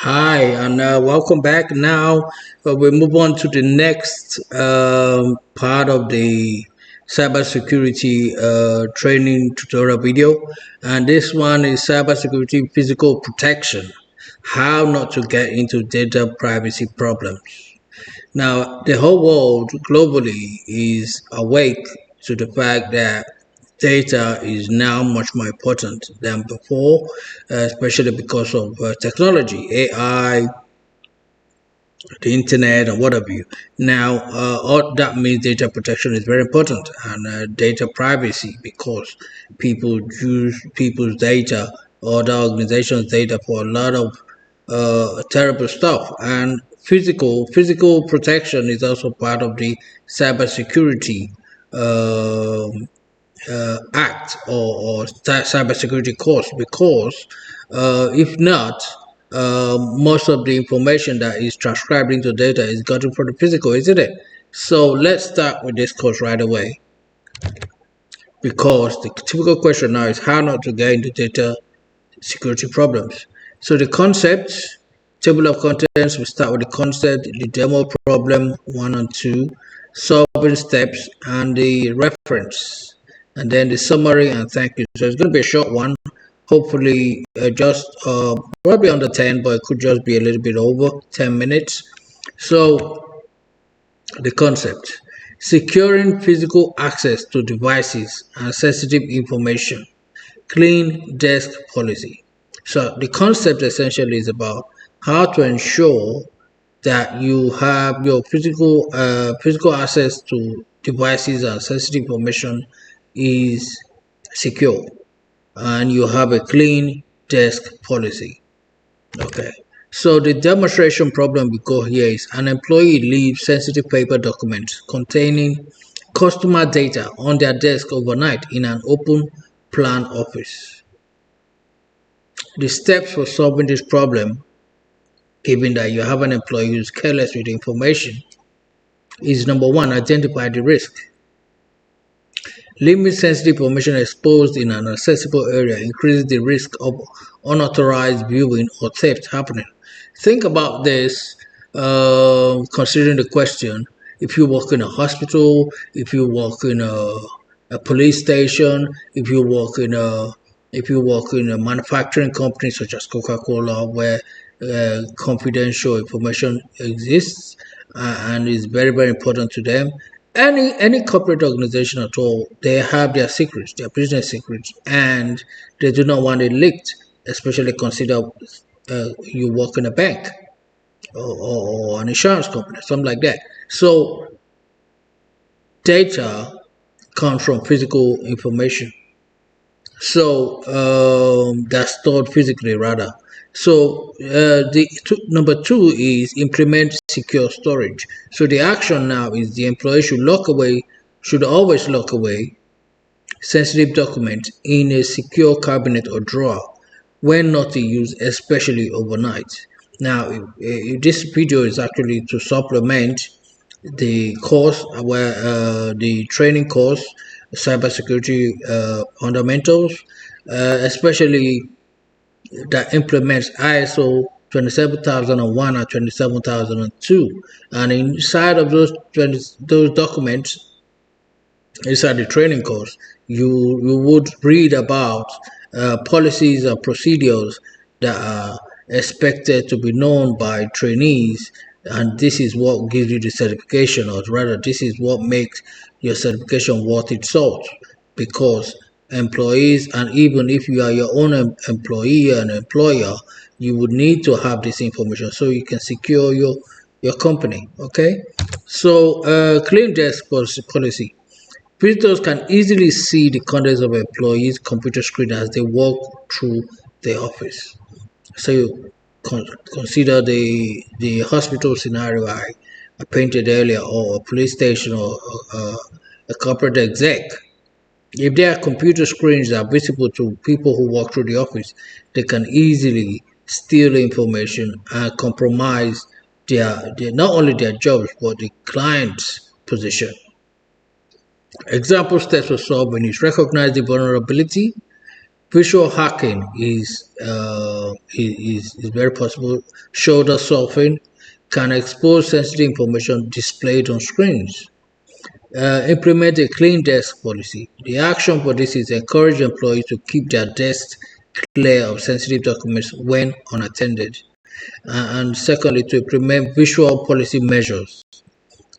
Hi, and welcome back. Now we move on to the next part of the cybersecurity training tutorial video, and this one is cybersecurity physical protection: how not to get into data privacy problems. Now, the whole world globally is awake to the fact that data is now much more important than before, especially because of technology, AI, the internet, and what have you. Now, all that means data protection is very important, and data privacy, because people use people's data or the organization's data for a lot of terrible stuff. And physical protection is also part of the cybersecurity act or cybersecurity course, because if not, most of the information that is transcribed into data is gotten from the physical, isn't it? So let's start with this course right away, because the typical question now is how not to get into data security problems. So the concepts, table of contents, we start with the concept, the demo problem 1 and 2, solving steps, and the reference, and then the summary and thank you. So it's going to be a short one, hopefully just probably under 10, but it could just be a little bit over 10 minutes. So the concept: securing physical access to devices and sensitive information, clean desk policy. So the concept essentially is about how to ensure that you have your physical access to devices and sensitive information is secure, and you have a clean desk policy. Okay. So the demonstration problem we go here is: an employee leaves sensitive paper documents containing customer data on their desk overnight in an open plan office. The steps for solving this problem, given that you have an employee who's careless with the information, is: number one, identify the risk. Limit sensitive information exposed in an accessible area increases the risk of unauthorized viewing or theft happening. Think about this, considering the question: if you work in a hospital, if you work in a police station, if you work in a manufacturing company such as Coca-Cola, where confidential information exists and is very important to them. Any corporate organization at all, they have their secrets, their business secrets, and they do not want it leaked. Especially consider you work in a bank or an insurance company, something like that. So data comes from physical information. So that's stored physically rather. So number two is implement secure storage. So the action now is the employee should always lock away sensitive documents in a secure cabinet or drawer when not in use, especially overnight. Now, this video is actually to supplement the course, where the training course, cybersecurity fundamentals, especially that implements ISO 27001 and 27002, and inside of those documents, inside the training course, you would read about policies and procedures that are expected to be known by trainees, and this is what gives you the certification, or rather this is what makes your certification worth its salt, because employees, and even if you are your own employee and employer, you would need to have this information so you can secure your company. Okay, so clean desk policy. Visitors can easily see the contents of employees' computer screen as they walk through the office. So you consider the hospital scenario I painted earlier, or a police station, or a corporate exec. If their computer screens are visible to people who walk through the office, they can easily steal information and compromise their not only their jobs but the client's position. Example steps for solving is: recognize the vulnerability, Visual hacking is very possible. Shoulder surfing can expose sensitive information displayed on screens. Implement a clean desk policy. The action for this is encourage employees to keep their desks clear of sensitive documents when unattended. And secondly, to implement visual policy measures.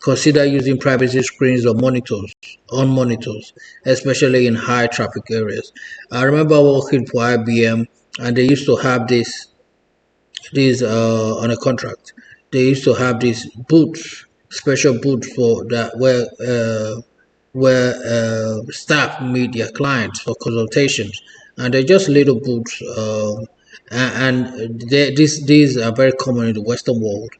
Consider using privacy screens or monitors on monitors, especially in high traffic areas. I remember working for IBM, and they used to have this on a contract. They used to have these booths, special booths for that where staff meet their clients for consultations, and they're just little booths. These are very common in the Western world,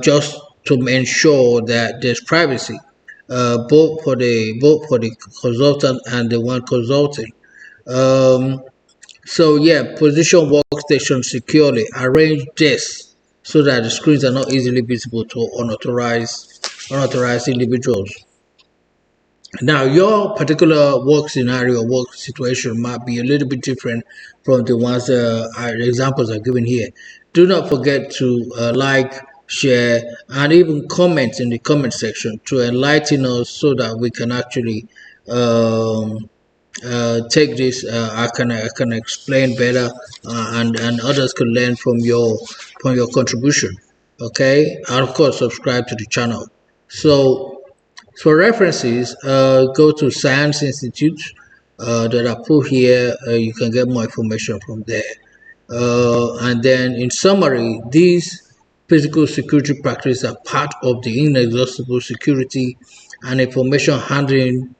just to ensure that there's privacy, both for the consultant and the one consulting. Um, so yeah, position workstation securely. Arrange desks so that the screens are not easily visible to unauthorized individuals. Now, your particular work scenario, work situation might be a little bit different from the ones examples are given here. Do not forget to like, share, and even comment in the comment section to enlighten us so that we can actually um, take this. I can explain better, and others can learn from your contribution. Okay, and of course, subscribe to the channel. So for references, go to Science Institute that I put here. You can get more information from there. And then, in summary, these physical security practices are part of the inexhaustible security and information handling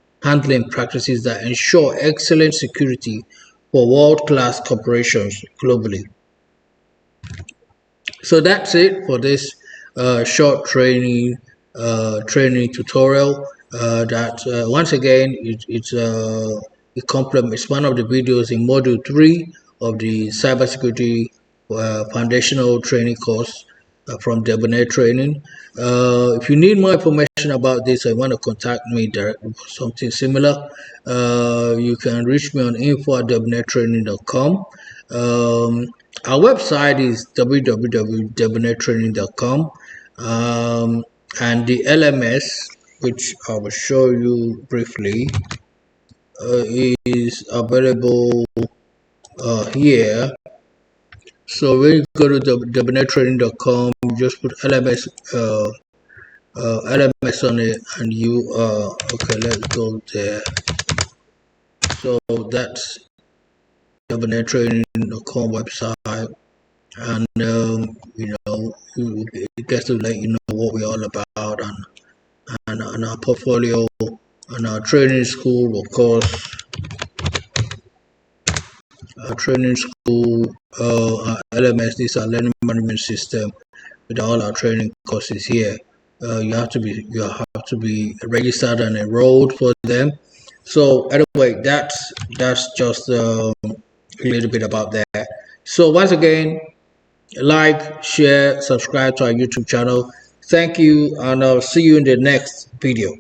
practices that ensure excellent security for world-class corporations globally. So that's it for this short training tutorial. That once again it's one of the videos in module 3 of the cybersecurity foundational training course from Debonair Training. If you need more information about this or you want to contact me directly for something similar, you can reach me on info@debonairtraining.com. Our website is www.debonairtraining.com, and the LMS, which I will show you briefly, is available here. So when you go to debonairtraining.com, you just put LMS LMS on it, and you okay. Let's go there. So that's debonairtraining.com website, and it gets to let you know what we're all about, and our portfolio, and our training school, of course. Our training school, our LMS, this is our learning management system with all our training courses here. You have to be registered and enrolled for them. So anyway, that's just a little bit about that. So once again, like, share, subscribe to our YouTube channel. Thank you, and I'll see you in the next video.